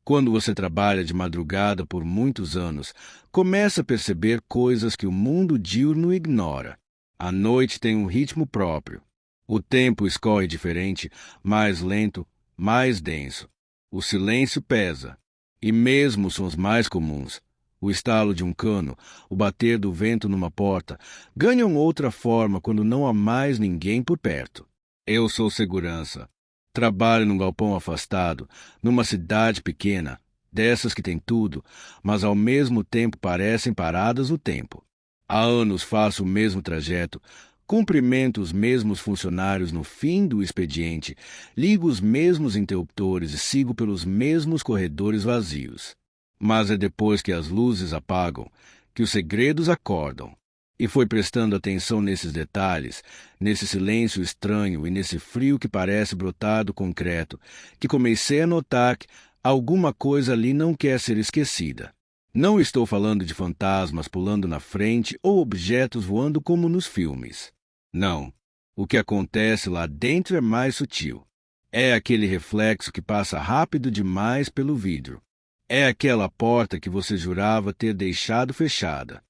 Quando você trabalha de madrugada por muitos anos, começa a perceber coisas que o mundo diurno ignora. A noite tem um ritmo próprio. O tempo escorre diferente, mais lento, mais denso. O silêncio pesa. E mesmo os sons mais comuns, o estalo de um cano, o bater do vento numa porta, ganham outra forma quando não há mais ninguém por perto. Eu sou segurança. Trabalho num galpão afastado, numa cidade pequena, dessas que tem tudo, mas ao mesmo tempo parecem paradas no tempo. Há anos faço o mesmo trajeto, cumprimento os mesmos funcionários no fim do expediente, ligo os mesmos interruptores e sigo pelos mesmos corredores vazios. Mas é depois que as luzes apagam, que os segredos acordam. E foi prestando atenção nesses detalhes, nesse silêncio estranho e nesse frio que parece brotar do concreto, que comecei a notar que alguma coisa ali não quer ser esquecida. Não estou falando de fantasmas pulando na frente ou objetos voando como nos filmes. Não. O que acontece lá dentro é mais sutil. É aquele reflexo que passa rápido demais pelo vidro. É aquela porta que você jurava ter deixado fechada.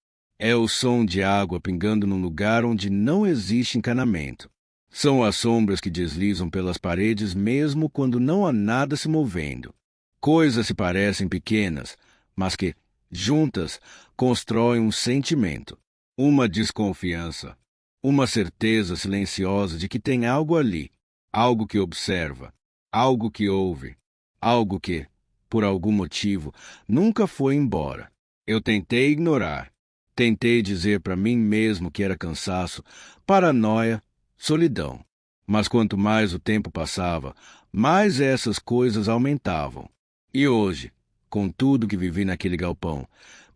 É o som de água pingando num lugar onde não existe encanamento. São as sombras que deslizam pelas paredes mesmo quando não há nada se movendo. Coisas se parecem pequenas, mas que, juntas, constroem um sentimento, uma desconfiança, uma certeza silenciosa de que tem algo ali, algo que observa, algo que ouve, algo que, por algum motivo, nunca foi embora. Eu tentei ignorar. Tentei dizer para mim mesmo que era cansaço, paranoia, solidão. Mas quanto mais o tempo passava, mais essas coisas aumentavam. E hoje, com tudo que vivi naquele galpão,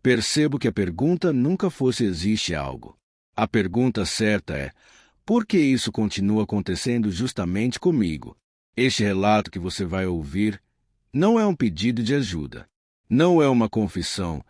percebo que a pergunta nunca foi se existe algo. A pergunta certa é: por que isso continua acontecendo justamente comigo? Este relato que você vai ouvir não é um pedido de ajuda, não é uma confissão,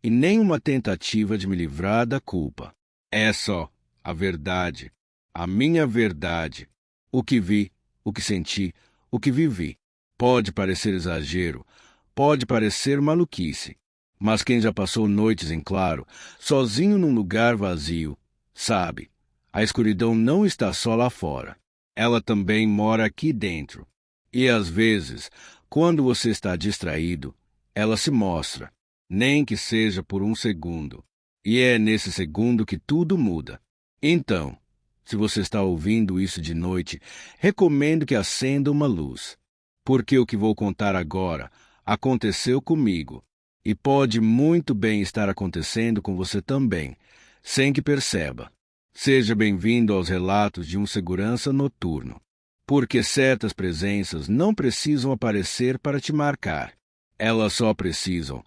e nem uma tentativa de me livrar da culpa. É só a verdade, a minha verdade, o que vi, o que senti, o que vivi. Pode parecer exagero, pode parecer maluquice, mas quem já passou noites em claro, sozinho num lugar vazio, sabe, a escuridão não está só lá fora. Ela também mora aqui dentro. E às vezes, quando você está distraído, ela se mostra, nem que seja por um segundo. E é nesse segundo que tudo muda. Então, se você está ouvindo isso de noite, recomendo que acenda uma luz. Porque o que vou contar agora aconteceu comigo. E pode muito bem estar acontecendo com você também, sem que perceba. Seja bem-vindo aos relatos de um segurança noturno. Porque certas presenças não precisam aparecer para te marcar. Elas só precisam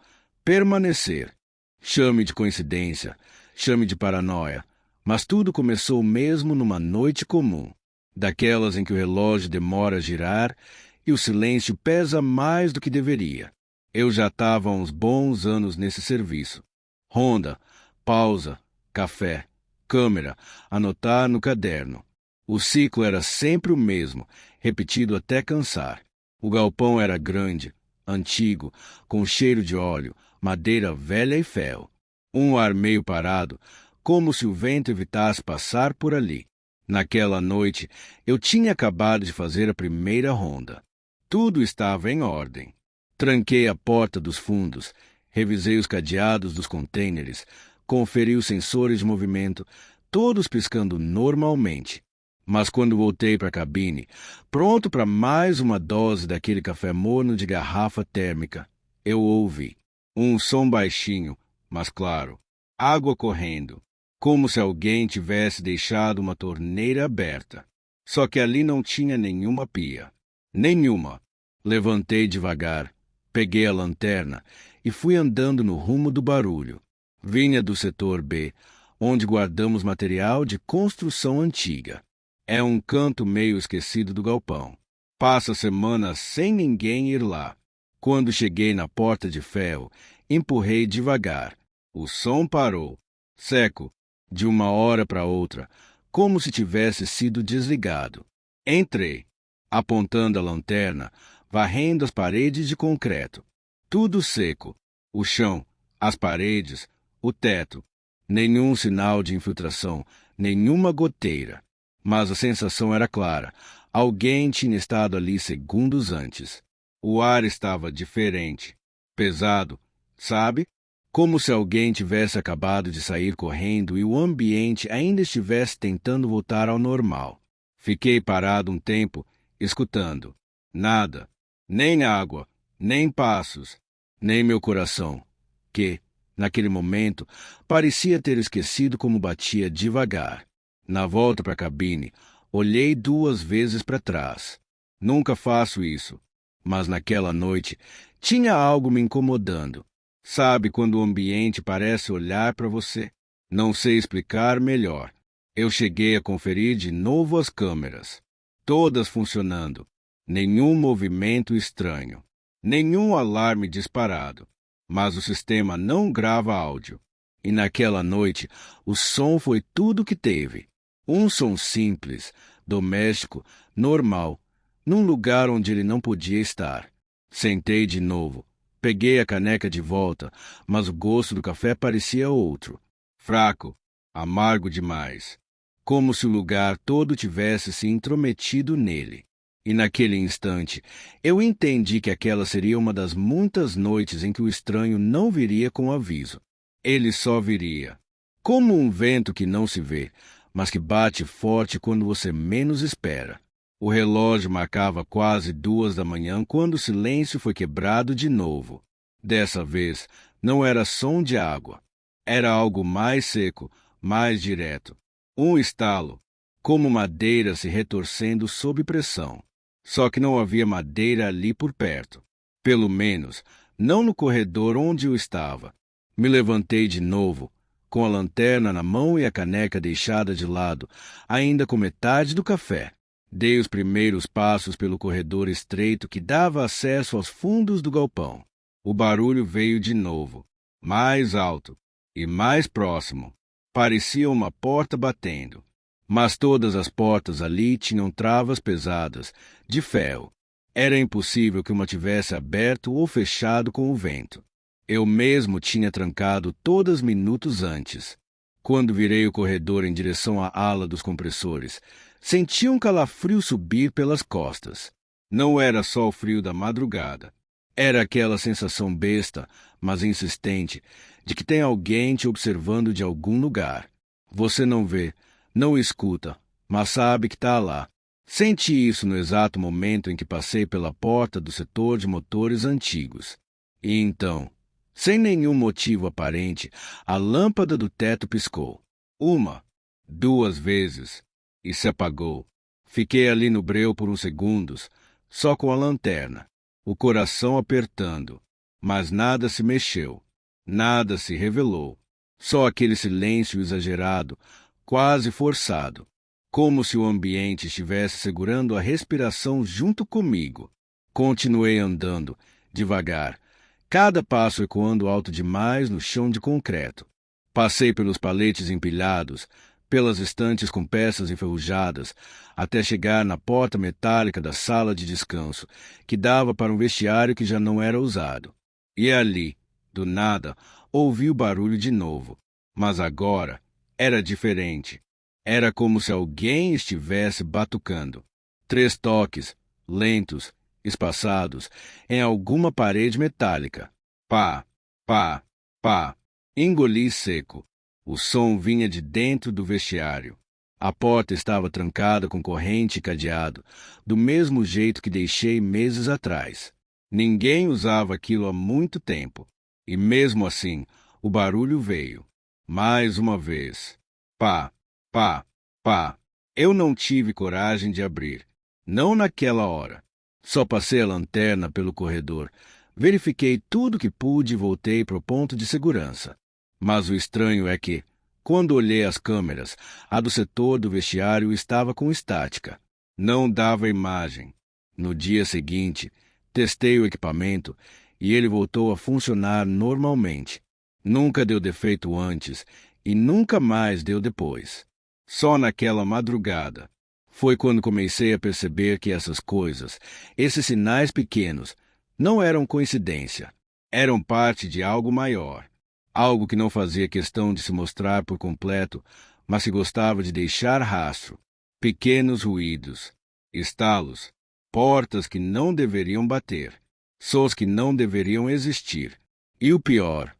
permanecer. Chame de coincidência, chame de paranoia, mas tudo começou mesmo numa noite comum, daquelas em que o relógio demora a girar e o silêncio pesa mais do que deveria. Eu já estava há uns bons anos nesse serviço. Ronda, pausa, café, câmera, anotar no caderno. O ciclo era sempre o mesmo, repetido até cansar. O galpão era grande, antigo, com cheiro de óleo, madeira velha e fel. Um ar meio parado, como se o vento evitasse passar por ali. Naquela noite, eu tinha acabado de fazer a primeira ronda. Tudo estava em ordem. Tranquei a porta dos fundos, revisei os cadeados dos contêineres, conferi os sensores de movimento, todos piscando normalmente. Mas quando voltei para a cabine, pronto para mais uma dose daquele café morno de garrafa térmica, eu ouvi um som baixinho, mas claro, água correndo, como se alguém tivesse deixado uma torneira aberta. Só que ali não tinha nenhuma pia. Nenhuma. Levantei devagar, peguei a lanterna e fui andando no rumo do barulho. Vinha do setor B, onde guardamos material de construção antiga. É um canto meio esquecido do galpão. Passa semanas sem ninguém ir lá. Quando cheguei na porta de ferro, empurrei devagar. O som parou, seco, de uma hora para outra, como se tivesse sido desligado. Entrei, apontando a lanterna, varrendo as paredes de concreto. Tudo seco. O chão, as paredes, o teto. Nenhum sinal de infiltração, nenhuma goteira. Mas a sensação era clara. Alguém tinha estado ali segundos antes. O ar estava diferente. Pesado, sabe? Como se alguém tivesse acabado de sair correndo e o ambiente ainda estivesse tentando voltar ao normal. Fiquei parado um tempo, escutando. Nada. Nem água, nem passos, nem meu coração, que, naquele momento, parecia ter esquecido como batia devagar. Na volta para a cabine, olhei 2 vezes para trás. Nunca faço isso, mas naquela noite tinha algo me incomodando. Sabe quando o ambiente parece olhar para você? Não sei explicar melhor. Eu cheguei a conferir de novo as câmeras. Todas funcionando. Nenhum movimento estranho. Nenhum alarme disparado. Mas o sistema não grava áudio. E naquela noite, o som foi tudo que teve. Um som simples, doméstico, normal, num lugar onde ele não podia estar. Sentei de novo. Peguei a caneca de volta, mas o gosto do café parecia outro. Fraco, amargo demais. Como se o lugar todo tivesse se intrometido nele. E naquele instante, eu entendi que aquela seria uma das muitas noites em que o estranho não viria com aviso. Ele só viria. Como um vento que não se vê, mas que bate forte quando você menos espera. O relógio marcava quase 2 da manhã quando o silêncio foi quebrado de novo. Dessa vez, não era som de água. Era algo mais seco, mais direto. Um estalo, como madeira se retorcendo sob pressão. Só que não havia madeira ali por perto. Pelo menos, não no corredor onde eu estava. Me levantei de novo, com a lanterna na mão e a caneca deixada de lado, ainda com metade do café. Dei os primeiros passos pelo corredor estreito que dava acesso aos fundos do galpão. O barulho veio de novo, mais alto e mais próximo. Parecia uma porta batendo. Mas todas as portas ali tinham travas pesadas, de ferro. Era impossível que uma tivesse aberto ou fechado com o vento. Eu mesmo tinha trancado todas minutos antes. Quando virei o corredor em direção à ala dos compressores, senti um calafrio subir pelas costas. Não era só o frio da madrugada. Era aquela sensação besta, mas insistente, de que tem alguém te observando de algum lugar. Você não vê, não escuta, mas sabe que está lá. Senti isso no exato momento em que passei pela porta do setor de motores antigos. E então, sem nenhum motivo aparente, a lâmpada do teto piscou. 1, 2 vezes, e se apagou. Fiquei ali no breu por uns segundos, só com a lanterna, o coração apertando. Mas nada se mexeu, nada se revelou. Só aquele silêncio exagerado, quase forçado, como se o ambiente estivesse segurando a respiração junto comigo. Continuei andando, devagar, cada passo ecoando alto demais no chão de concreto. Passei pelos paletes empilhados, pelas estantes com peças enferrujadas, até chegar na porta metálica da sala de descanso, que dava para um vestiário que já não era usado. E ali, do nada, ouvi o barulho de novo. Mas agora era diferente. Era como se alguém estivesse batucando. 3 toques, lentos, espaçados, em alguma parede metálica. Pá, pá, pá. Engoli seco. O som vinha de dentro do vestiário. A porta estava trancada com corrente e cadeado, do mesmo jeito que deixei meses atrás. Ninguém usava aquilo há muito tempo. E mesmo assim, o barulho veio. Mais uma vez. Pá, pá, pá. Eu não tive coragem de abrir. Não naquela hora. Só passei a lanterna pelo corredor. Verifiquei tudo que pude e voltei para o ponto de segurança. Mas o estranho é que, quando olhei as câmeras, a do setor do vestiário estava com estática. Não dava imagem. No dia seguinte, testei o equipamento e ele voltou a funcionar normalmente. Nunca deu defeito antes e nunca mais deu depois. Só naquela madrugada foi quando comecei a perceber que essas coisas, esses sinais pequenos, não eram coincidência. Eram parte de algo maior. Algo que não fazia questão de se mostrar por completo, mas que gostava de deixar rastro. Pequenos ruídos, estalos, portas que não deveriam bater, sons que não deveriam existir. E o pior,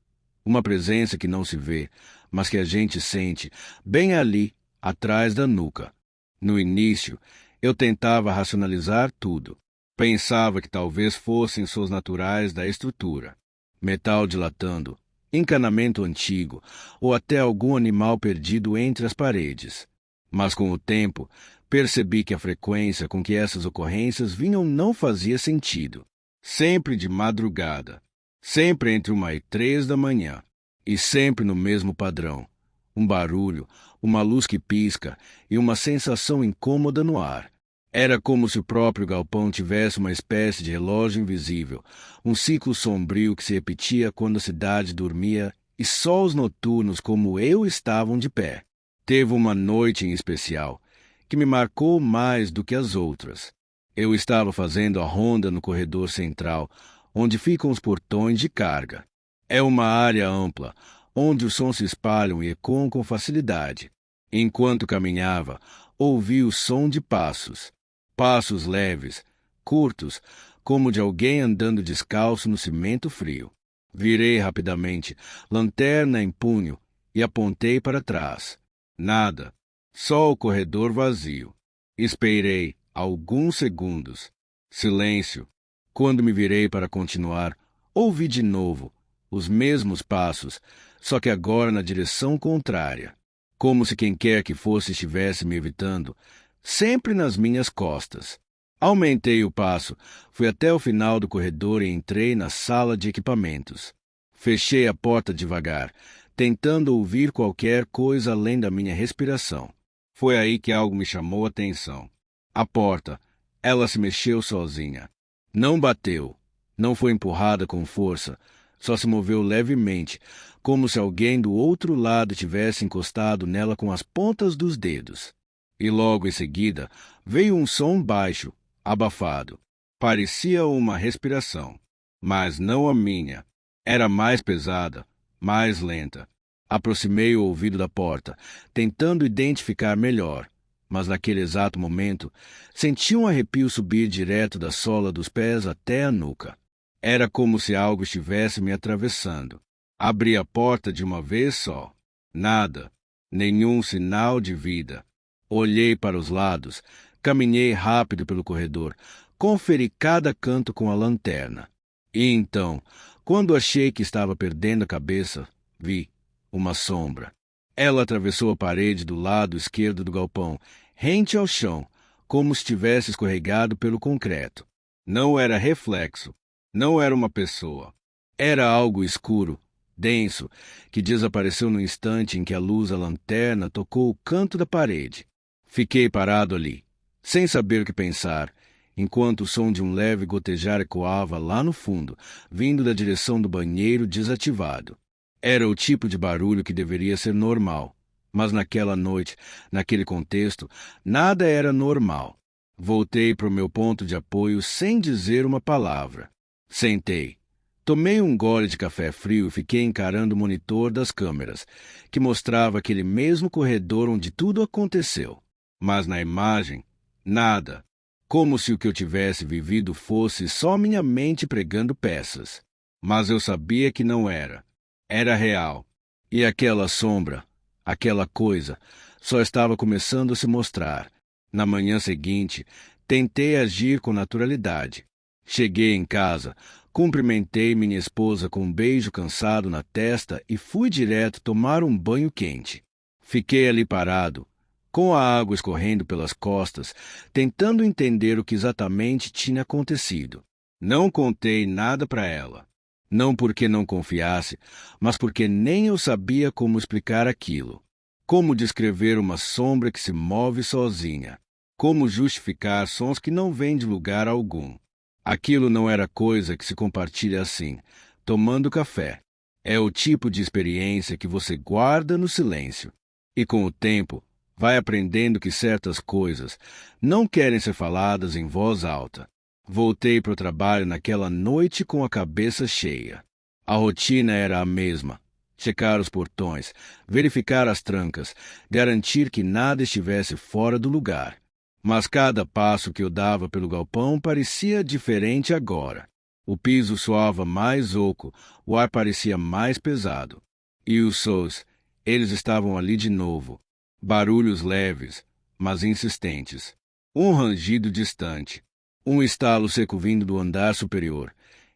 uma presença que não se vê, mas que a gente sente, bem ali, atrás da nuca. No início, eu tentava racionalizar tudo. Pensava que talvez fossem sons naturais da estrutura. Metal dilatando, encanamento antigo, ou até algum animal perdido entre as paredes. Mas com o tempo, percebi que a frequência com que essas ocorrências vinham não fazia sentido. Sempre de madrugada, sempre entre 1 e 3 da manhã, e sempre no mesmo padrão. Um barulho, uma luz que pisca e uma sensação incômoda no ar. Era como se o próprio galpão tivesse uma espécie de relógio invisível, um ciclo sombrio que se repetia quando a cidade dormia e só os noturnos como eu estavam de pé. Teve uma noite em especial que me marcou mais do que as outras. Eu estava fazendo a ronda no corredor central, onde ficam os portões de carga. É uma área ampla, onde os sons se espalham e ecoam com facilidade. Enquanto caminhava, ouvi o som de passos. Passos leves, curtos, como de alguém andando descalço no cimento frio. Virei rapidamente, lanterna em punho, e apontei para trás. Nada, só o corredor vazio. Esperei alguns segundos. Silêncio. Quando me virei para continuar, ouvi de novo os mesmos passos, só que agora na direção contrária. Como se quem quer que fosse estivesse me evitando, sempre nas minhas costas. Aumentei o passo, fui até o final do corredor e entrei na sala de equipamentos. Fechei a porta devagar, tentando ouvir qualquer coisa além da minha respiração. Foi aí que algo me chamou a atenção. A porta, ela se mexeu sozinha. Não bateu, não foi empurrada com força, só se moveu levemente, como se alguém do outro lado tivesse encostado nela com as pontas dos dedos. E logo em seguida veio um som baixo, abafado. Parecia uma respiração, mas não a minha. Era mais pesada, mais lenta. Aproximei o ouvido da porta, tentando identificar melhor, mas naquele exato momento senti um arrepio subir direto da sola dos pés até a nuca. Era como se algo estivesse me atravessando. Abri a porta de uma vez só. Nada, nenhum sinal de vida. Olhei para os lados, caminhei rápido pelo corredor, conferi cada canto com a lanterna. E então, quando achei que estava perdendo a cabeça, vi uma sombra. Ela atravessou a parede do lado esquerdo do galpão, rente ao chão, como se tivesse escorregado pelo concreto. Não era reflexo, não era uma pessoa. Era algo escuro, denso, que desapareceu no instante em que a luz da lanterna tocou o canto da parede. Fiquei parado ali, sem saber o que pensar, enquanto o som de um leve gotejar ecoava lá no fundo, vindo da direção do banheiro desativado. Era o tipo de barulho que deveria ser normal, mas naquela noite, naquele contexto, nada era normal. Voltei para o meu ponto de apoio sem dizer uma palavra. Sentei. Tomei um gole de café frio e fiquei encarando o monitor das câmeras, que mostrava aquele mesmo corredor onde tudo aconteceu. Mas na imagem, nada. Como se o que eu tivesse vivido fosse só minha mente pregando peças. Mas eu sabia que não era. Era real. E aquela sombra, aquela coisa, só estava começando a se mostrar. Na manhã seguinte, tentei agir com naturalidade. Cheguei em casa, cumprimentei minha esposa com um beijo cansado na testa e fui direto tomar um banho quente. Fiquei ali parado, com a água escorrendo pelas costas, tentando entender o que exatamente tinha acontecido. Não contei nada para ela. Não porque não confiasse, mas porque nem eu sabia como explicar aquilo. Como descrever uma sombra que se move sozinha? Como justificar sons que não vêm de lugar algum? Aquilo não era coisa que se compartilha assim, tomando café. É o tipo de experiência que você guarda no silêncio. E com o tempo, vai aprendendo que certas coisas não querem ser faladas em voz alta. Voltei para o trabalho naquela noite com a cabeça cheia. A rotina era a mesma. Checar os portões, verificar as trancas, garantir que nada estivesse fora do lugar. Mas cada passo que eu dava pelo galpão parecia diferente agora. O piso soava mais oco, o ar parecia mais pesado. E os sons, eles estavam ali de novo. Barulhos leves, mas insistentes. Um rangido distante. Um estalo seco vindo do andar superior.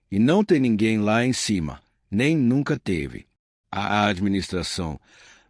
E não tem ninguém lá em cima, nem nunca teve. A administração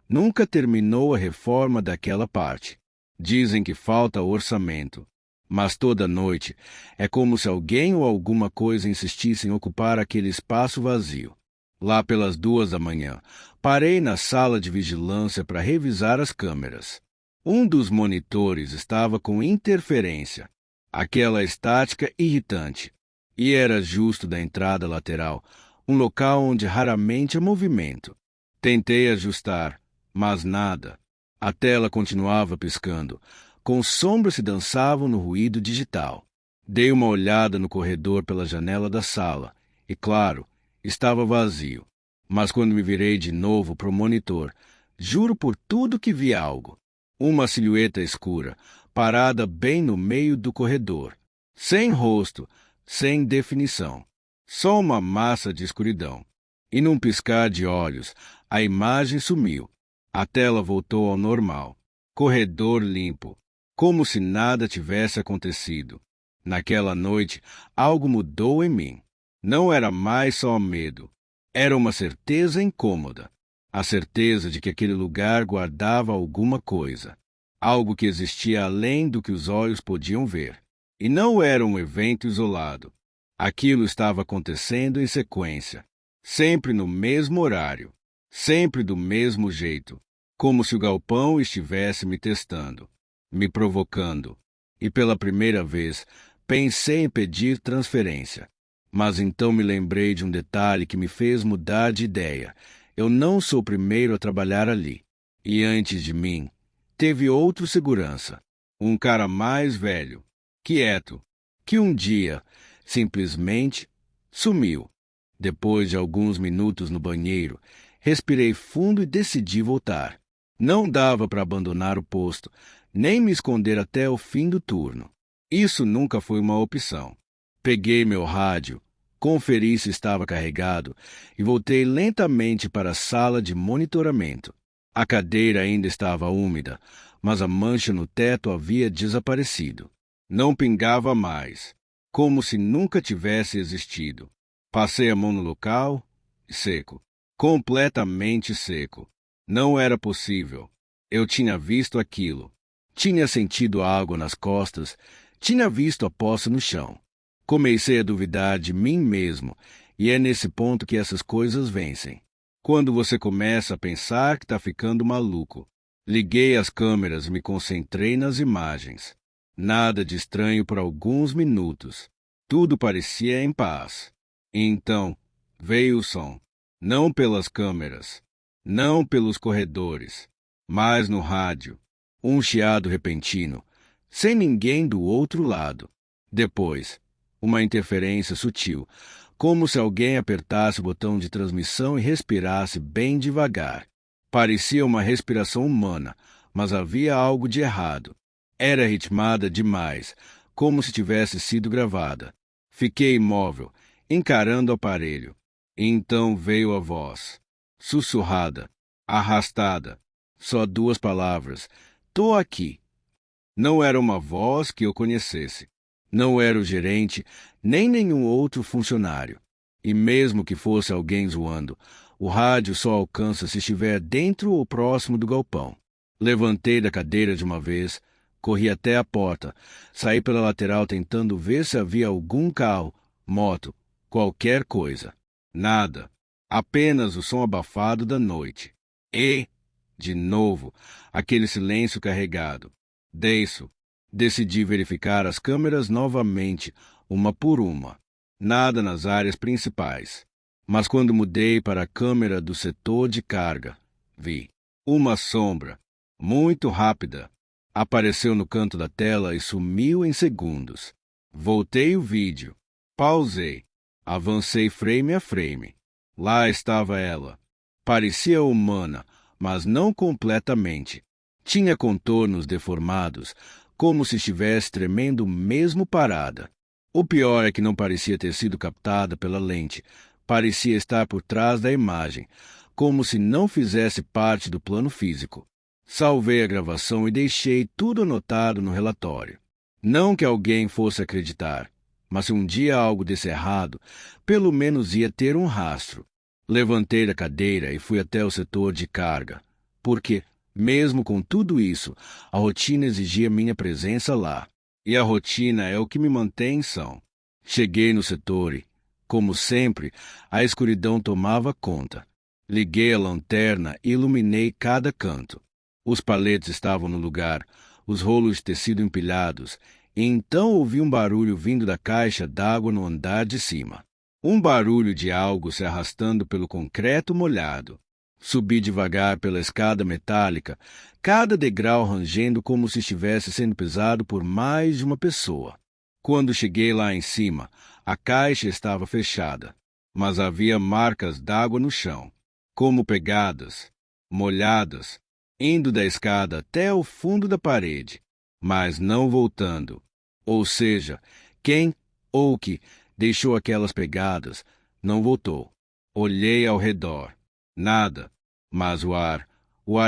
nunca terminou a reforma daquela parte. Dizem que falta orçamento. Mas toda noite é como se alguém ou alguma coisa insistisse em ocupar aquele espaço vazio. Lá pelas 2 da manhã, parei na sala de vigilância para revisar as câmeras. Um dos monitores estava com interferência, aquela estática irritante, e era justo da entrada lateral, um local onde raramente há movimento. Tentei ajustar, mas nada. A tela continuava piscando, com sombras se dançavam no ruído digital. Dei uma olhada no corredor pela janela da sala, e claro, estava vazio. Mas quando me virei de novo para o monitor, juro por tudo que vi algo. Uma silhueta escura, parada bem no meio do corredor. Sem rosto, sem definição. Só uma massa de escuridão. E num piscar de olhos, a imagem sumiu. A tela voltou ao normal. Corredor limpo. Como se nada tivesse acontecido. Naquela noite, algo mudou em mim. Não era mais só medo. Era uma certeza incômoda. A certeza de que aquele lugar guardava alguma coisa. Algo que existia além do que os olhos podiam ver. E não era um evento isolado. Aquilo estava acontecendo em sequência. Sempre no mesmo horário. Sempre do mesmo jeito. Como se o galpão estivesse me testando. Me provocando. E pela primeira vez, pensei em pedir transferência. Mas então me lembrei de um detalhe que me fez mudar de ideia. Eu não sou o primeiro a trabalhar ali. E antes de mim, teve outro segurança. Um cara mais velho, quieto, que um dia, simplesmente, sumiu. Depois de alguns minutos no banheiro, respirei fundo e decidi voltar. Não dava para abandonar o posto, nem me esconder até o fim do turno. Isso nunca foi uma opção. Peguei meu rádio, conferi se estava carregado e voltei lentamente para a sala de monitoramento. A cadeira ainda estava úmida, mas a mancha no teto havia desaparecido. Não pingava mais, como se nunca tivesse existido. Passei a mão no local, seco, completamente seco. Não era possível. Eu tinha visto aquilo. Tinha sentido água nas costas, tinha visto a poça no chão. Comecei a duvidar de mim mesmo, e é nesse ponto que essas coisas vencem. Quando você começa a pensar que está ficando maluco. Liguei as câmeras e me concentrei nas imagens. Nada de estranho por alguns minutos. Tudo parecia em paz. E então veio o som. Não pelas câmeras, não pelos corredores, mas no rádio. Um chiado repentino, sem ninguém do outro lado. Depois, uma interferência sutil, como se alguém apertasse o botão de transmissão e respirasse bem devagar. Parecia uma respiração humana, mas havia algo de errado. Era ritmada demais, como se tivesse sido gravada. Fiquei imóvel, encarando o aparelho. E então veio a voz, sussurrada, arrastada. Só 2 palavras. Tô aqui. Não era uma voz que eu conhecesse. Não era o gerente, nem nenhum outro funcionário. E mesmo que fosse alguém zoando, o rádio só alcança se estiver dentro ou próximo do galpão. Levantei da cadeira de uma vez, corri até a porta, saí pela lateral tentando ver se havia algum carro, moto, qualquer coisa. Nada. Apenas o som abafado da noite. E, de novo, aquele silêncio carregado. Denso. Decidi verificar as câmeras novamente, uma por uma. Nada nas áreas principais. Mas quando mudei para a câmera do setor de carga, vi uma sombra, muito rápida. Apareceu no canto da tela e sumiu em segundos. Voltei o vídeo. Pausei. Avancei frame a frame. Lá estava ela. Parecia humana, mas não completamente. Tinha contornos deformados, como se estivesse tremendo mesmo parada. O pior é que não parecia ter sido captada pela lente. Parecia estar por trás da imagem, como se não fizesse parte do plano físico. Salvei a gravação e deixei tudo anotado no relatório. Não que alguém fosse acreditar, mas se um dia algo desse errado, pelo menos ia ter um rastro. Levantei da cadeira e fui até o setor de carga, porque, mesmo com tudo isso, a rotina exigia minha presença lá. E a rotina é o que me mantém são. Cheguei no setor e, como sempre, a escuridão tomava conta. Liguei a lanterna e iluminei cada canto. Os paletes estavam no lugar, os rolos de tecido empilhados, e então ouvi um barulho vindo da caixa d'água no andar de cima. Um barulho de algo se arrastando pelo concreto molhado. Subi devagar pela escada metálica, cada degrau rangendo como se estivesse sendo pisado por mais de uma pessoa. Quando cheguei lá em cima, a caixa estava fechada, mas havia marcas d'água no chão, como pegadas, molhadas, indo da escada até o fundo da parede, mas não voltando. Ou seja, quem ou que deixou aquelas pegadas não voltou. Olhei ao redor. Nada. Mas o ar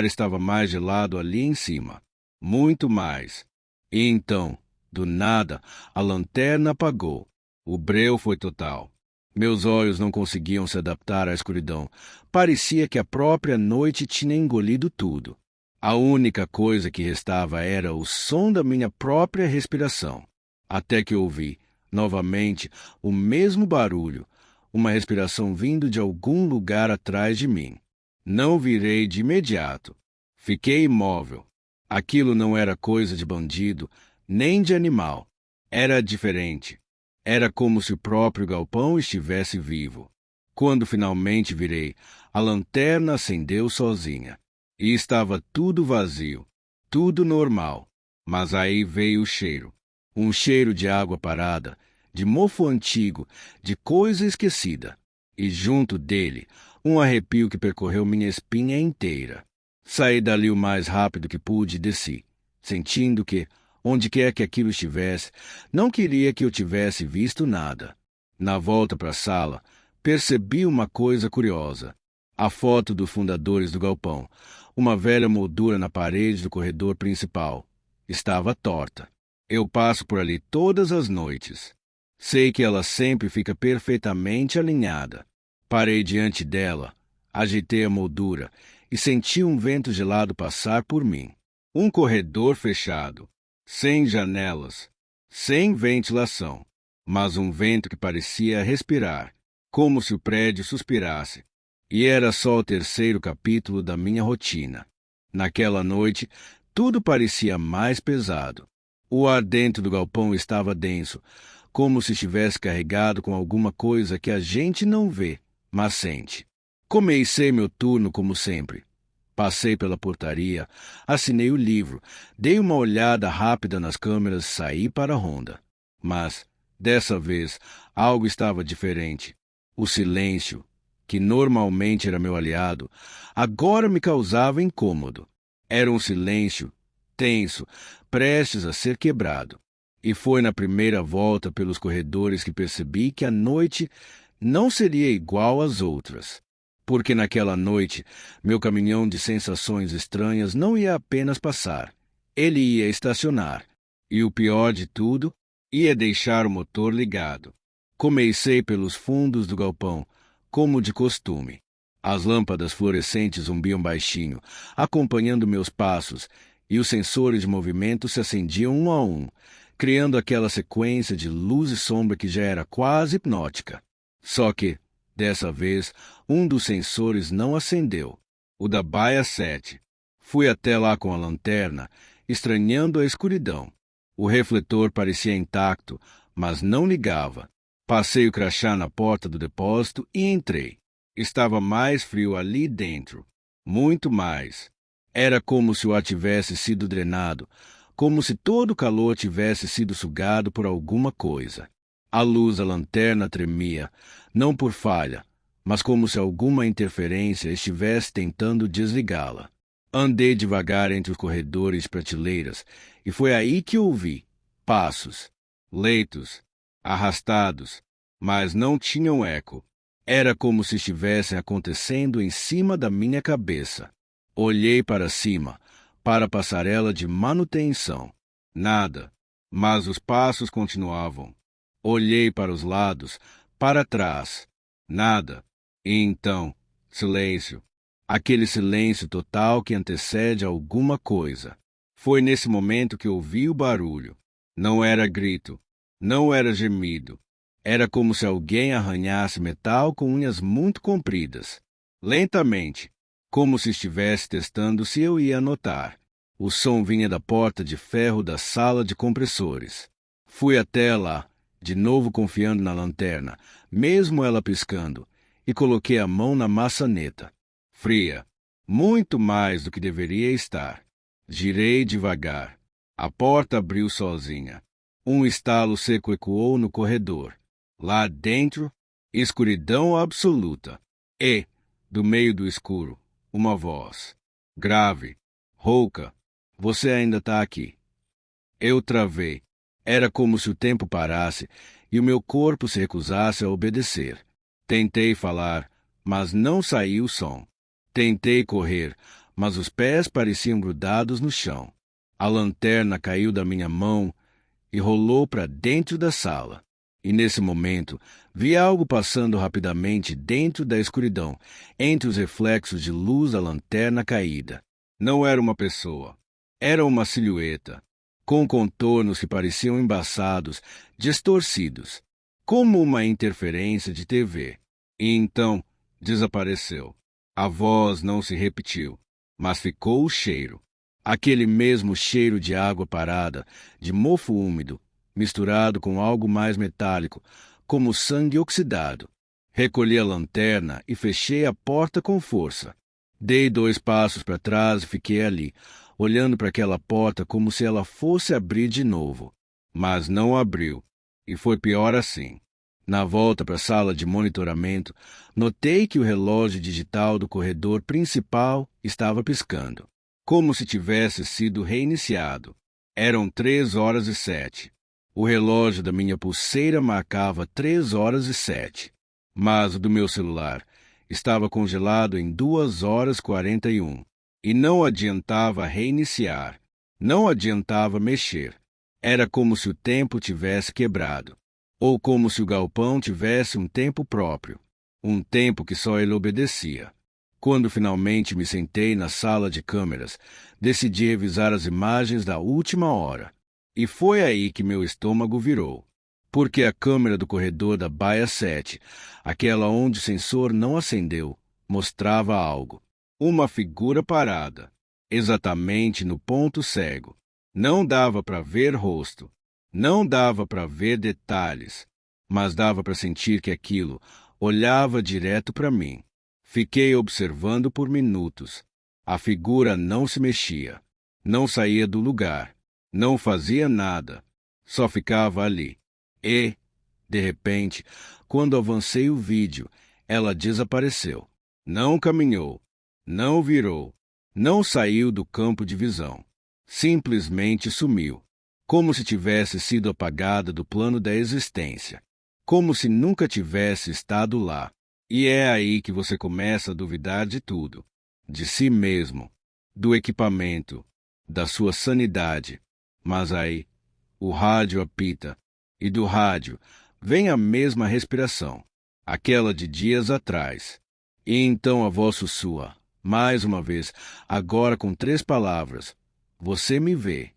estava mais gelado ali em cima. Muito mais. E então, do nada, a lanterna apagou. O breu foi total. Meus olhos não conseguiam se adaptar à escuridão. Parecia que a própria noite tinha engolido tudo. A única coisa que restava era o som da minha própria respiração. Até que ouvi, novamente, o mesmo barulho, uma respiração vindo de algum lugar atrás de mim. Não virei de imediato. Fiquei imóvel. Aquilo não era coisa de bandido, nem de animal. Era diferente. Era como se o próprio galpão estivesse vivo. Quando finalmente virei, a lanterna acendeu sozinha. E estava tudo vazio, tudo normal. Mas aí veio o cheiro. Um cheiro de água parada, de mofo antigo, de coisa esquecida. E junto dele, um arrepio que percorreu minha espinha inteira. Saí dali o mais rápido que pude e desci, sentindo que, onde quer que aquilo estivesse, não queria que eu tivesse visto nada. Na volta para a sala, percebi uma coisa curiosa. A foto dos fundadores do galpão, uma velha moldura na parede do corredor principal, estava torta. Eu passo por ali todas as noites. Sei que ela sempre fica perfeitamente alinhada. Parei diante dela, agitei a moldura e senti um vento gelado passar por mim. Um corredor fechado, sem janelas, sem ventilação, mas um vento que parecia respirar, como se o prédio suspirasse. E era só o terceiro capítulo da minha rotina. Naquela noite, tudo parecia mais pesado. O ar dentro do galpão estava denso, como se estivesse carregado com alguma coisa que a gente não vê, mas sente. Comecei meu turno como sempre. Passei pela portaria, assinei o livro, dei uma olhada rápida nas câmeras e saí para a ronda. Mas, dessa vez, algo estava diferente. O silêncio, que normalmente era meu aliado, agora me causava incômodo. Era um silêncio tenso, prestes a ser quebrado. E foi na primeira volta pelos corredores que percebi que a noite não seria igual às outras. Porque naquela noite, meu caminhão de sensações estranhas não ia apenas passar. Ele ia estacionar. E o pior de tudo, ia deixar o motor ligado. Comecei pelos fundos do galpão, como de costume. As lâmpadas fluorescentes zumbiam baixinho, acompanhando meus passos, e os sensores de movimento se acendiam um a um, criando aquela sequência de luz e sombra que já era quase hipnótica. Só que, dessa vez, um dos sensores não acendeu, o da baia 7. Fui até lá com a lanterna, estranhando a escuridão. O refletor parecia intacto, mas não ligava. Passei o crachá na porta do depósito e entrei. Estava mais frio ali dentro. Muito mais. Era como se o ar tivesse sido drenado, como se todo o calor tivesse sido sugado por alguma coisa. A luz da lanterna tremia, não por falha, mas como se alguma interferência estivesse tentando desligá-la. Andei devagar entre os corredores e prateleiras, e foi aí que ouvi passos, leitos, arrastados, mas não tinham eco. Era como se estivessem acontecendo em cima da minha cabeça. Olhei para cima, para a passarela de manutenção. Nada, mas os passos continuavam. Olhei para os lados, para trás. Nada. E então, silêncio. Aquele silêncio total que antecede alguma coisa. Foi nesse momento que ouvi o barulho. Não era grito, não era gemido. Era como se alguém arranhasse metal com unhas muito compridas. Lentamente, como se estivesse testando se eu ia notar. O som vinha da porta de ferro da sala de compressores. Fui até lá, de novo confiando na lanterna, mesmo ela piscando, e coloquei a mão na maçaneta. Fria, muito mais do que deveria estar. Girei devagar. A porta abriu sozinha. Um estalo seco ecoou no corredor. Lá dentro, escuridão absoluta. E, do meio do escuro, uma voz. Grave, rouca. Você ainda está aqui. Eu travei. Era como se o tempo parasse e o meu corpo se recusasse a obedecer. Tentei falar, mas não saiu o som. Tentei correr, mas os pés pareciam grudados no chão. A lanterna caiu da minha mão e rolou para dentro da sala. E nesse momento, vi algo passando rapidamente dentro da escuridão, entre os reflexos de luz da lanterna caída. Não era uma pessoa. Era uma silhueta, com contornos que pareciam embaçados, distorcidos, como uma interferência de TV. E então, desapareceu. A voz não se repetiu, mas ficou o cheiro. Aquele mesmo cheiro de água parada, de mofo úmido, misturado com algo mais metálico, como sangue oxidado. Recolhi a lanterna e fechei a porta com força. Dei 2 passos para trás e fiquei ali, olhando para aquela porta como se ela fosse abrir de novo. Mas não abriu, e foi pior assim. Na volta para a sala de monitoramento, notei que o relógio digital do corredor principal estava piscando, como se tivesse sido reiniciado. Eram 3h07. O relógio da minha pulseira marcava 3h07, mas o do meu celular estava congelado em 2h41. E não adiantava reiniciar, não adiantava mexer. Era como se o tempo tivesse quebrado, ou como se o galpão tivesse um tempo próprio, um tempo que só ele obedecia. Quando finalmente me sentei na sala de câmeras, decidi revisar as imagens da última hora. E foi aí que meu estômago virou, porque a câmera do corredor da baia 7, aquela onde o sensor não acendeu, mostrava algo. Uma figura parada, exatamente no ponto cego. Não dava para ver rosto, não dava para ver detalhes, mas dava para sentir que aquilo olhava direto para mim. Fiquei observando por minutos. A figura não se mexia, não saía do lugar, não fazia nada, só ficava ali. E, de repente, quando avancei o vídeo, ela desapareceu. Não caminhou. Não virou, não saiu do campo de visão. Simplesmente sumiu, como se tivesse sido apagada do plano da existência, como se nunca tivesse estado lá. E é aí que você começa a duvidar de tudo, de si mesmo, do equipamento, da sua sanidade. Mas aí, o rádio apita, e do rádio vem a mesma respiração, aquela de dias atrás. E então a voz sussurra. Mais uma vez, agora com 3 palavras. Você me vê.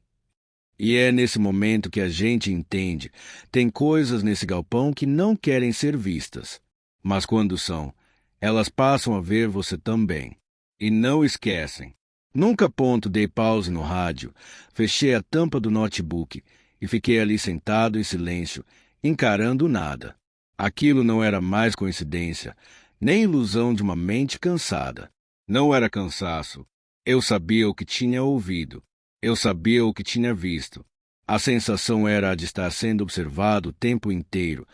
E é nesse momento que a gente entende. Tem coisas nesse galpão que não querem ser vistas. Mas quando são, elas passam a ver você também. E não esquecem. Nunca dei pause no rádio, fechei a tampa do notebook e fiquei ali sentado em silêncio, encarando nada. Aquilo não era mais coincidência, nem ilusão de uma mente cansada. Não era cansaço. Eu sabia o que tinha ouvido. Eu sabia o que tinha visto. A sensação era a de estar sendo observado o tempo inteiro,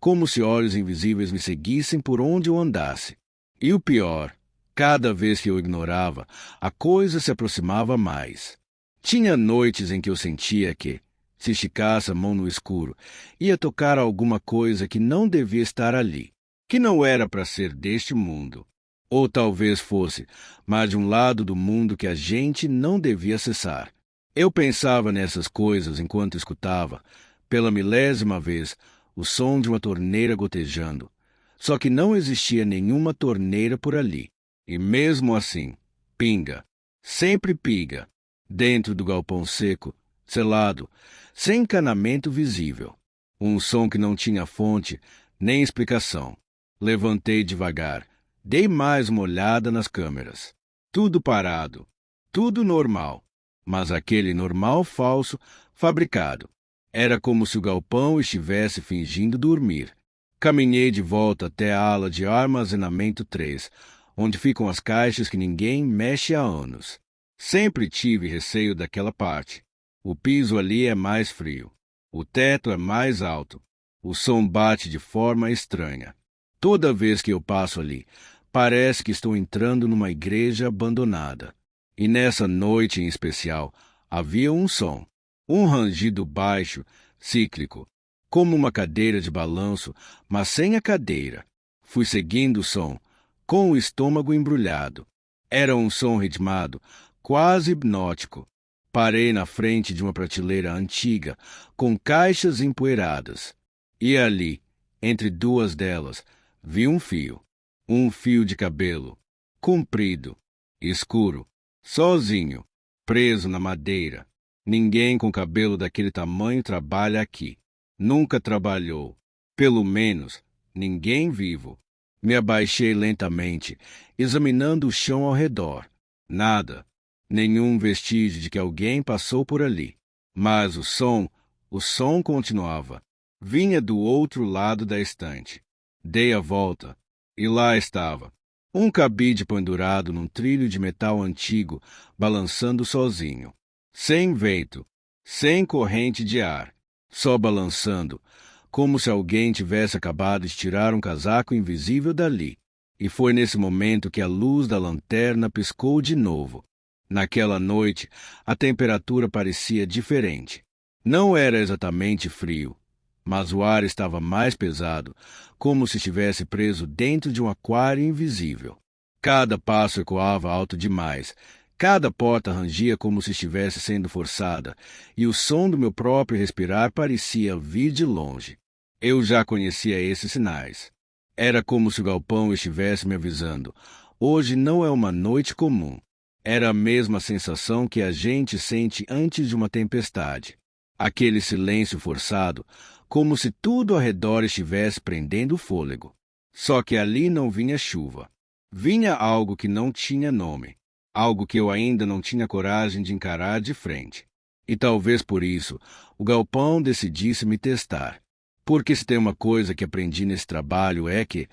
como se olhos invisíveis me seguissem por onde eu andasse. E o pior, cada vez que eu ignorava, a coisa se aproximava mais. Tinha noites em que eu sentia que, se esticasse a mão no escuro, ia tocar alguma coisa que não devia estar ali, que não era para ser deste mundo. Ou talvez fosse, mas de um lado do mundo que a gente não devia acessar. Eu pensava nessas coisas enquanto escutava, pela milésima vez, o som de uma torneira gotejando. Só que não existia nenhuma torneira por ali. E mesmo assim, pinga, sempre pinga, dentro do galpão seco, selado, sem encanamento visível. Um som que não tinha fonte, nem explicação. Levantei devagar, dei mais uma olhada nas câmeras. Tudo parado, tudo normal, mas aquele normal falso, fabricado. Era como se o galpão estivesse fingindo dormir. Caminhei de volta até a ala de armazenamento 3, onde ficam as caixas que ninguém mexe há anos. Sempre tive receio daquela parte. O piso ali é mais frio. O teto é mais alto. O som bate de forma estranha. Toda vez que eu passo ali, parece que estou entrando numa igreja abandonada. E nessa noite em especial, havia um som. Um rangido baixo, cíclico, como uma cadeira de balanço, mas sem a cadeira. Fui seguindo o som, com o estômago embrulhado. Era um som ritmado, quase hipnótico. Parei na frente de uma prateleira antiga, com caixas empoeiradas. E ali, entre duas delas, vi um fio de cabelo, comprido, escuro, sozinho, preso na madeira. Ninguém com cabelo daquele tamanho trabalha aqui. Nunca trabalhou. Pelo menos, ninguém vivo. Me abaixei lentamente, examinando o chão ao redor. Nada. Nenhum vestígio de que alguém passou por ali. Mas o som continuava. Vinha do outro lado da estante. Dei a volta, e lá estava. Um cabide pendurado num trilho de metal antigo, balançando sozinho. Sem vento, sem corrente de ar, só balançando, como se alguém tivesse acabado de tirar um casaco invisível dali. E foi nesse momento que a luz da lanterna piscou de novo. Naquela noite, a temperatura parecia diferente. Não era exatamente frio, mas o ar estava mais pesado, como se estivesse preso dentro de um aquário invisível. Cada passo ecoava alto demais. Cada porta rangia como se estivesse sendo forçada, e o som do meu próprio respirar parecia vir de longe. Eu já conhecia esses sinais. Era como se o galpão estivesse me avisando. Hoje não é uma noite comum. Era a mesma sensação que a gente sente antes de uma tempestade. Aquele silêncio forçado, como se tudo ao redor estivesse prendendo o fôlego. Só que ali não vinha chuva. Vinha algo que não tinha nome. Algo que eu ainda não tinha coragem de encarar de frente. E talvez por isso, o galpão decidisse me testar. Porque se tem uma coisa que aprendi nesse trabalho é que,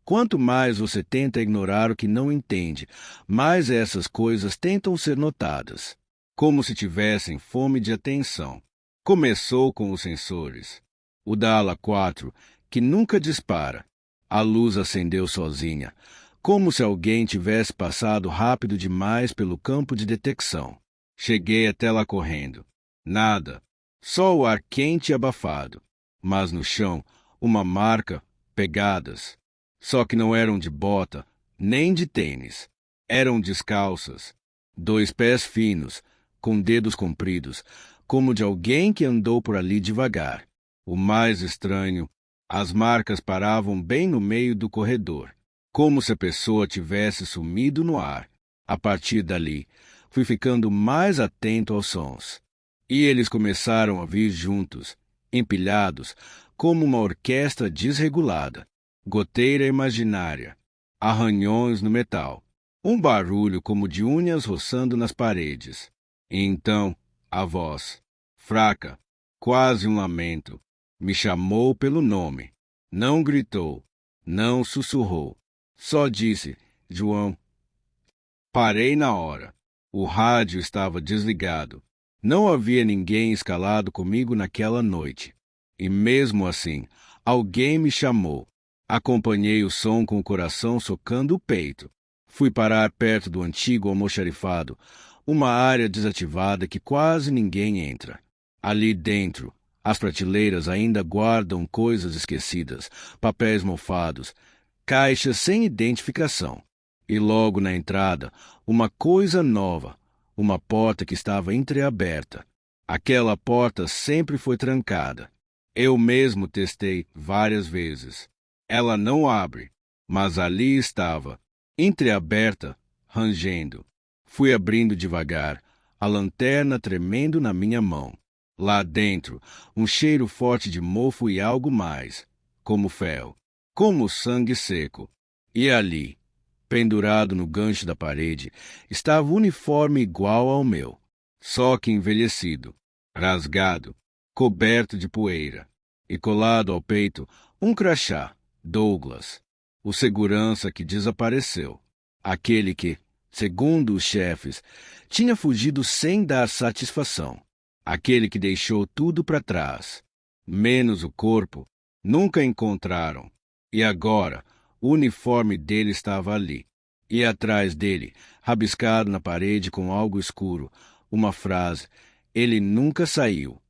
quanto mais você tenta ignorar o que não entende, mais essas coisas tentam ser notadas. Como se tivessem fome de atenção. Começou com os sensores. O da ala 4, que nunca dispara. A luz acendeu sozinha, como se alguém tivesse passado rápido demais pelo campo de detecção. Cheguei até lá correndo. Nada. Só o ar quente e abafado. Mas no chão, uma marca, pegadas. Só que não eram de bota, nem de tênis. Eram descalças. 2 pés finos, com dedos compridos, como de alguém que andou por ali devagar. O mais estranho, as marcas paravam bem no meio do corredor. Como se a pessoa tivesse sumido no ar. A partir dali, fui ficando mais atento aos sons. E eles começaram a vir juntos, empilhados, como uma orquestra desregulada. Goteira imaginária, arranhões no metal, um barulho como de unhas roçando nas paredes. E então, a voz, fraca, quase um lamento, me chamou pelo nome. Não gritou, não sussurrou. Só disse, João. Parei na hora. O rádio estava desligado. Não havia ninguém escalado comigo naquela noite. E mesmo assim, Alguém me chamou. Acompanhei o som com o coração socando o peito. Fui parar perto do antigo almoxarifado, uma área desativada que quase ninguém entra. Ali dentro, as prateleiras ainda guardam coisas esquecidas, papéis mofados, caixas sem identificação. E logo na entrada, uma coisa nova, uma porta que estava entreaberta. Aquela porta sempre foi trancada. Eu mesmo testei várias vezes. Ela não abre, mas ali estava, entreaberta, rangendo. Fui abrindo devagar, a lanterna tremendo na minha mão. Lá dentro, um cheiro forte de mofo e algo mais, como fel, como sangue seco. E ali, pendurado no gancho da parede, estava o uniforme igual ao meu, só que envelhecido, rasgado, coberto de poeira, e colado ao peito um crachá, Douglas, o segurança que desapareceu, aquele que, segundo os chefes, tinha fugido sem dar satisfação, aquele que deixou tudo para trás, menos o corpo, nunca encontraram, e agora o uniforme dele estava ali, e atrás dele, rabiscado na parede com algo escuro, uma frase: ele nunca saiu.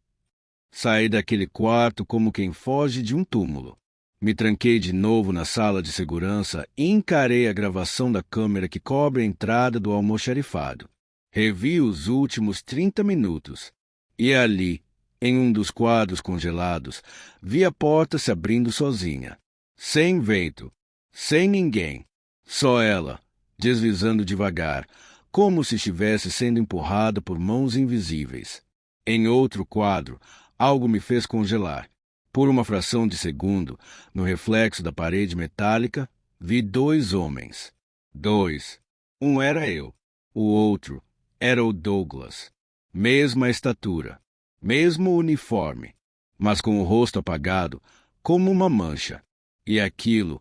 Saí daquele quarto como quem foge de um túmulo. Me tranquei de novo na sala de segurança e encarei a gravação da câmera que cobre a entrada do almoxarifado. Revi os últimos 30 minutos. E ali, em um dos quadros congelados, vi a porta se abrindo sozinha. Sem vento, sem ninguém. Só ela, deslizando devagar, como se estivesse sendo empurrada por mãos invisíveis. Em outro quadro, algo me fez congelar. Por uma fração de segundo, no reflexo da parede metálica, vi 2 homens. 2. Um era eu. O outro era o Douglas. Mesma estatura, mesmo uniforme, mas com o rosto apagado, como uma mancha. E aquilo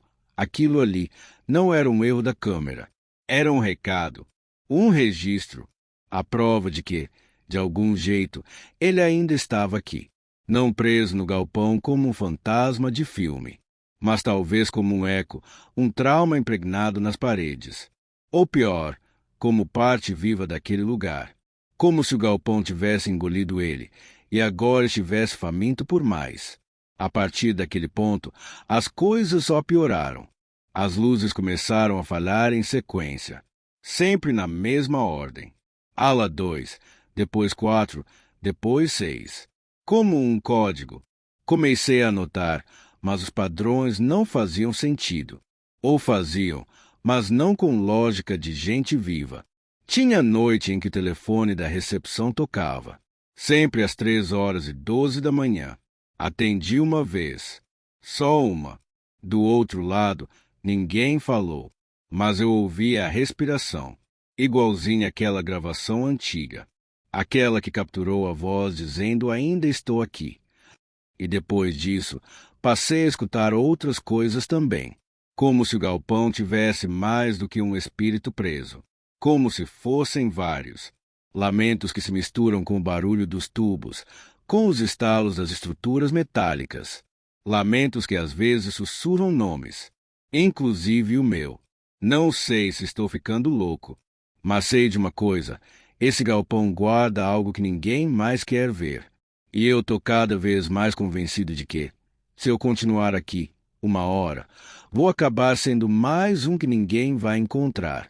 ali, não era um erro da câmera. Era um recado, um registro, a prova de que, de algum jeito, ele ainda estava aqui. Não preso no galpão como um fantasma de filme, mas talvez como um eco, um trauma impregnado nas paredes. Ou pior, como parte viva daquele lugar. Como se o galpão tivesse engolido ele, e agora estivesse faminto por mais. A partir daquele ponto, as coisas só pioraram. As luzes começaram a falhar em sequência, sempre na mesma ordem. Ala 2, depois 4, depois 6. Como um código. Comecei a anotar, mas os padrões não faziam sentido. Ou faziam, mas não com lógica de gente viva. Tinha noite em que o telefone da recepção tocava. Sempre às 3h12 da manhã. Atendi uma vez. Só uma. Do outro lado, ninguém falou. Mas eu ouvi a respiração. Igualzinha àquela gravação antiga. Aquela que capturou a voz dizendo ainda estou aqui. E depois disso, passei a escutar outras coisas também. Como se o galpão tivesse mais do que um espírito preso. Como se fossem vários. Lamentos que se misturam com o barulho dos tubos, com os estalos das estruturas metálicas. Lamentos que às vezes sussurram nomes, inclusive o meu. Não sei se estou ficando louco, mas sei de uma coisa: esse galpão guarda algo que ninguém mais quer ver. E eu estou cada vez mais convencido de que, se eu continuar aqui, uma hora, vou acabar sendo mais um que ninguém vai encontrar.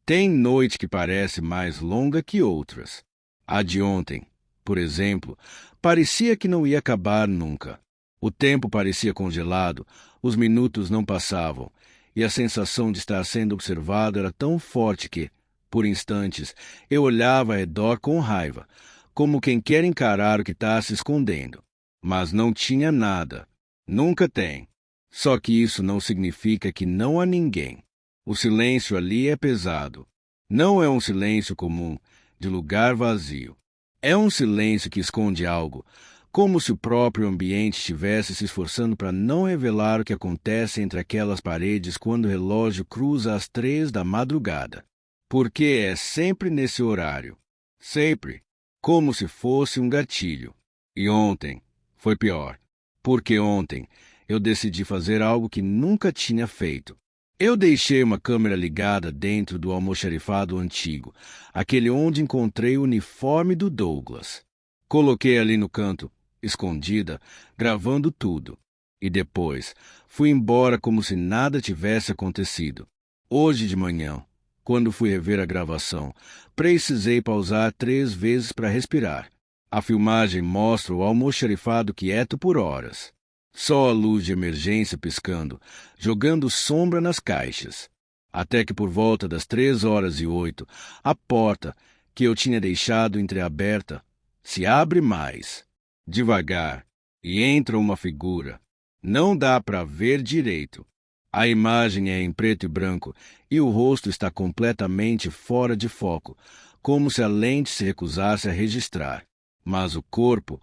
Tem noite que parece mais longa que outras. A de ontem, por exemplo, parecia que não ia acabar nunca. O tempo parecia congelado, os minutos não passavam, e a sensação de estar sendo observado era tão forte que, por instantes, eu olhava ao redor com raiva, como quem quer encarar o que está se escondendo. Mas não tinha nada. Nunca tem. Só que isso não significa que não há ninguém. O silêncio ali é pesado. Não é um silêncio comum, de lugar vazio. É um silêncio que esconde algo, como se o próprio ambiente estivesse se esforçando para não revelar o que acontece entre aquelas paredes quando o relógio cruza as 3 da madrugada. Porque é sempre nesse horário. Sempre. Como se fosse um gatilho. E ontem foi pior. Porque ontem eu decidi fazer algo que nunca tinha feito. Eu deixei uma câmera ligada dentro do almoxarifado antigo, aquele onde encontrei o uniforme do Douglas. Coloquei ali no canto, escondida, gravando tudo. E depois, fui embora como se nada tivesse acontecido. Hoje de manhã, quando fui rever a gravação, precisei pausar 3 vezes para respirar. A filmagem mostra o almoxarifado quieto por horas. Só a luz de emergência piscando, jogando sombra nas caixas. Até que por volta das 3h08, a porta, que eu tinha deixado entreaberta, se abre mais, devagar, e entra uma figura. Não dá para ver direito. A imagem é em preto e branco e o rosto está completamente fora de foco, como se a lente se recusasse a registrar. Mas o corpo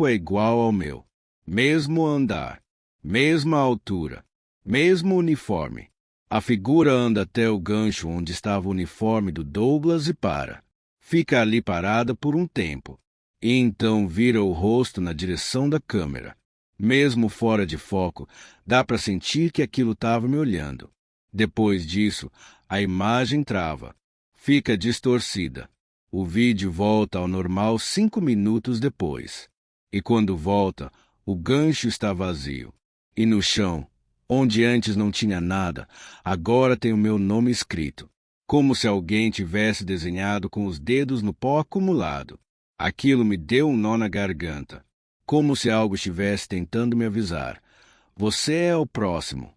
é igual ao meu. Mesmo andar, mesma altura, mesmo uniforme. A figura anda até o gancho onde estava o uniforme do Douglas e para. Fica ali parada por um tempo. E então vira o rosto na direção da câmera. Mesmo fora de foco, dá para sentir que aquilo estava me olhando. Depois disso, a imagem trava. Fica distorcida. O vídeo volta ao normal 5 minutos depois. E quando volta, o gancho está vazio. E no chão, onde antes não tinha nada, agora tem o meu nome escrito. Como se alguém tivesse desenhado com os dedos no pó acumulado. Aquilo me deu um nó na garganta. Como se algo estivesse tentando me avisar. Você é o próximo.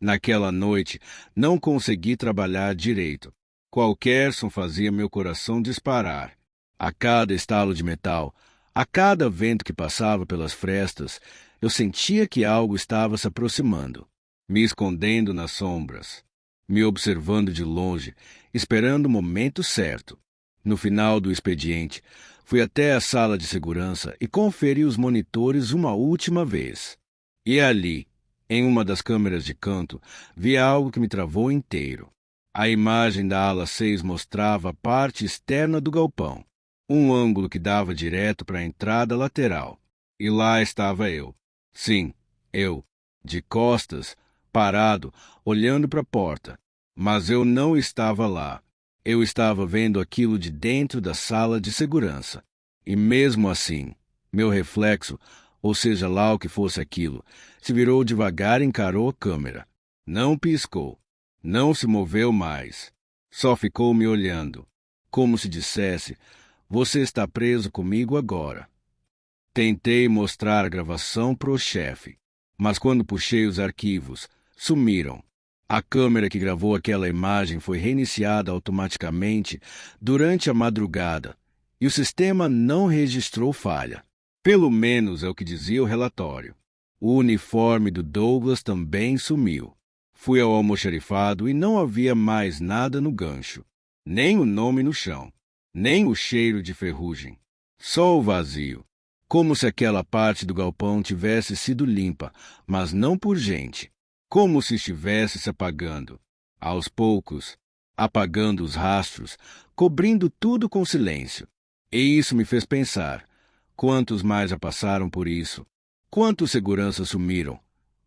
Naquela noite, não consegui trabalhar direito. Qualquer som fazia meu coração disparar. A cada estalo de metal, a cada vento que passava pelas frestas, eu sentia que algo estava se aproximando, me escondendo nas sombras, me observando de longe, esperando o momento certo. No final do expediente, fui até a sala de segurança e conferi os monitores uma última vez. E ali, em uma das câmeras de canto, vi algo que me travou inteiro. A imagem da ala 6 mostrava a parte externa do galpão. Um ângulo que dava direto para a entrada lateral. E lá estava eu. Sim, eu, de costas, parado, olhando para a porta. Mas eu não estava lá. Eu estava vendo aquilo de dentro da sala de segurança. E mesmo assim, meu reflexo, ou seja lá o que fosse aquilo, se virou devagar e encarou a câmera. Não piscou. Não se moveu mais. Só ficou me olhando, como se dissesse: você está preso comigo agora. Tentei mostrar a gravação pro chefe, mas quando puxei os arquivos, sumiram. A câmera que gravou aquela imagem foi reiniciada automaticamente durante a madrugada e o sistema não registrou falha. Pelo menos é o que dizia o relatório. O uniforme do Douglas também sumiu. Fui ao almoxarifado e não havia mais nada no gancho, nem o nome no chão. Nem o cheiro de ferrugem, só o vazio, como se aquela parte do galpão tivesse sido limpa, mas não por gente, como se estivesse se apagando, aos poucos, apagando os rastros, cobrindo tudo com silêncio. E isso me fez pensar, quantos mais já passaram por isso? Quantos seguranças sumiram?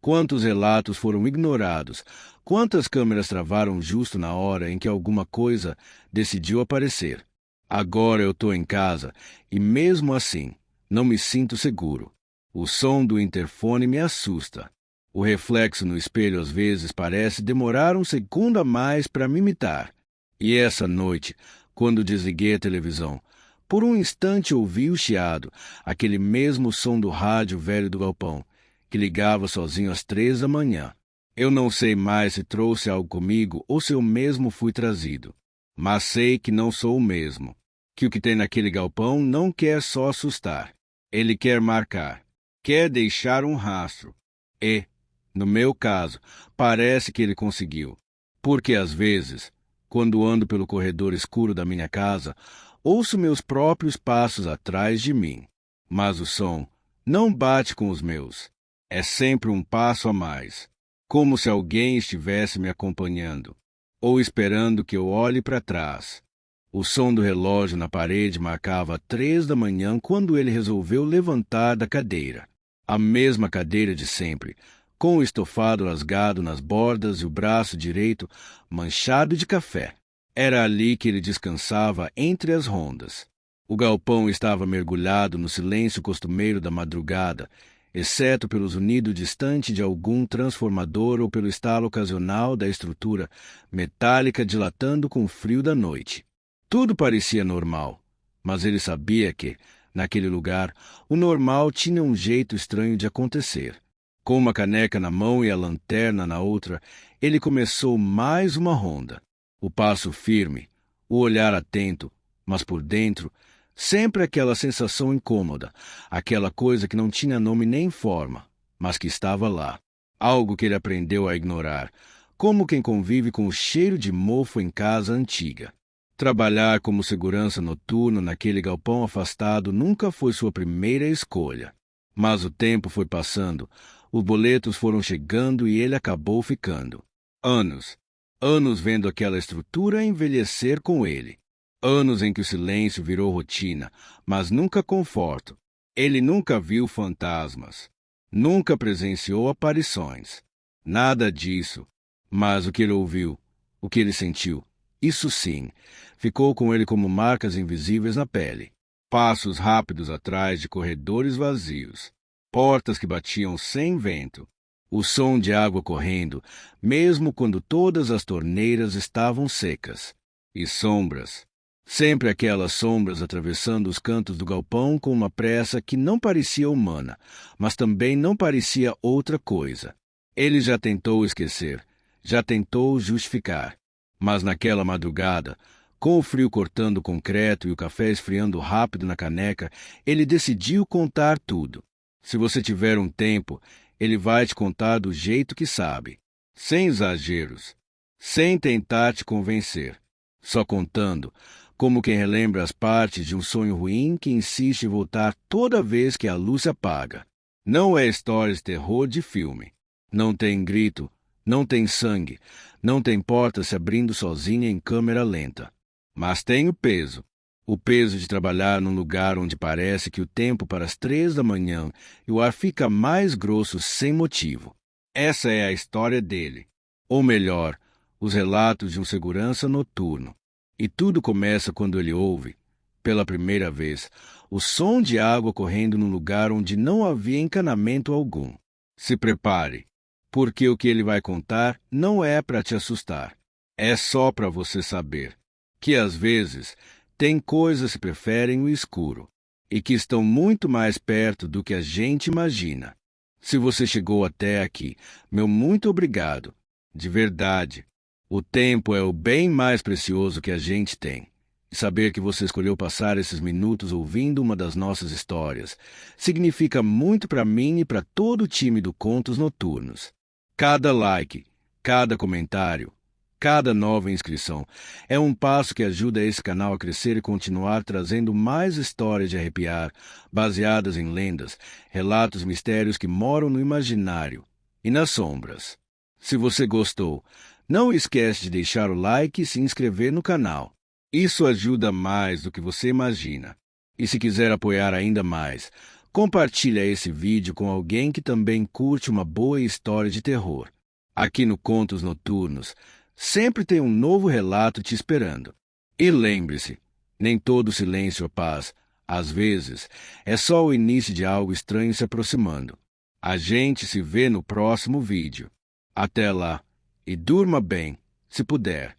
Quantos relatos foram ignorados? Quantas câmeras travaram justo na hora em que alguma coisa decidiu aparecer? Agora eu estou em casa e, mesmo assim, não me sinto seguro. O som do interfone me assusta. O reflexo no espelho às vezes parece demorar um segundo a mais para me imitar. E essa noite, quando desliguei a televisão, por um instante ouvi o chiado, aquele mesmo som do rádio velho do galpão, que ligava sozinho às 3 da manhã. Eu não sei mais se trouxe algo comigo ou se eu mesmo fui trazido. Mas sei que não sou o mesmo. Que o que tem naquele galpão não quer só assustar. Ele quer marcar. Quer deixar um rastro. E, no meu caso, parece que ele conseguiu. Porque às vezes, quando ando pelo corredor escuro da minha casa, ouço meus próprios passos atrás de mim. Mas o som não bate com os meus. É sempre um passo a mais. Como se alguém estivesse me acompanhando. Ou esperando que eu olhe para trás. O som do relógio na parede marcava 3 da manhã quando ele resolveu levantar da cadeira. A mesma cadeira de sempre, com o estofado rasgado nas bordas e o braço direito manchado de café. Era ali que ele descansava entre as rondas. O galpão estava mergulhado no silêncio costumeiro da madrugada, exceto pelo zunido distante de algum transformador ou pelo estalo ocasional da estrutura metálica dilatando com o frio da noite. Tudo parecia normal, mas ele sabia que, naquele lugar, o normal tinha um jeito estranho de acontecer. Com uma caneca na mão e a lanterna na outra, ele começou mais uma ronda. O passo firme, o olhar atento, mas por dentro, sempre aquela sensação incômoda, aquela coisa que não tinha nome nem forma, mas que estava lá. Algo que ele aprendeu a ignorar, como quem convive com o cheiro de mofo em casa antiga. Trabalhar como segurança noturno naquele galpão afastado nunca foi sua primeira escolha. Mas o tempo foi passando, os boletos foram chegando e ele acabou ficando. Anos vendo aquela estrutura envelhecer com ele. Anos em que o silêncio virou rotina, mas nunca conforto. Ele nunca viu fantasmas, nunca presenciou aparições. Nada disso. Mas o que ele ouviu, o que ele sentiu, isso sim, ficou com ele como marcas invisíveis na pele. Passos rápidos atrás de corredores vazios. Portas que batiam sem vento. O som de água correndo, mesmo quando todas as torneiras estavam secas. E sombras. Sempre aquelas sombras atravessando os cantos do galpão com uma pressa que não parecia humana, mas também não parecia outra coisa. Ele já tentou esquecer, já tentou justificar. Mas naquela madrugada, com o frio cortando o concreto e o café esfriando rápido na caneca, ele decidiu contar tudo. Se você tiver um tempo, ele vai te contar do jeito que sabe, sem exageros, sem tentar te convencer, só contando, como quem relembra as partes de um sonho ruim que insiste em voltar toda vez que a luz se apaga. Não é história de terror de filme. Não tem grito, não tem sangue, não tem porta se abrindo sozinha em câmera lenta. Mas tem o peso de trabalhar num lugar onde parece que o tempo para as 3 da manhã e o ar fica mais grosso sem motivo. Essa é a história dele. Ou melhor, os relatos de um segurança noturno. E tudo começa quando ele ouve, pela primeira vez, o som de água correndo num lugar onde não havia encanamento algum. Se prepare, porque o que ele vai contar não é para te assustar. É só para você saber que, às vezes, tem coisas que preferem o escuro e que estão muito mais perto do que a gente imagina. Se você chegou até aqui, meu muito obrigado. De verdade. O tempo é o bem mais precioso que a gente tem. E saber que você escolheu passar esses minutos ouvindo uma das nossas histórias significa muito para mim e para todo o time do Contos Noturnos. Cada like, cada comentário, cada nova inscrição é um passo que ajuda esse canal a crescer e continuar trazendo mais histórias de arrepiar, baseadas em lendas, relatos e mistérios que moram no imaginário e nas sombras. Se você gostou, não esquece de deixar o like e se inscrever no canal. Isso ajuda mais do que você imagina. E se quiser apoiar ainda mais, compartilha esse vídeo com alguém que também curte uma boa história de terror. Aqui no Contos Noturnos, sempre tem um novo relato te esperando. E lembre-se, nem todo silêncio é paz. Às vezes, é só o início de algo estranho se aproximando. A gente se vê no próximo vídeo. Até lá. E durma bem, se puder.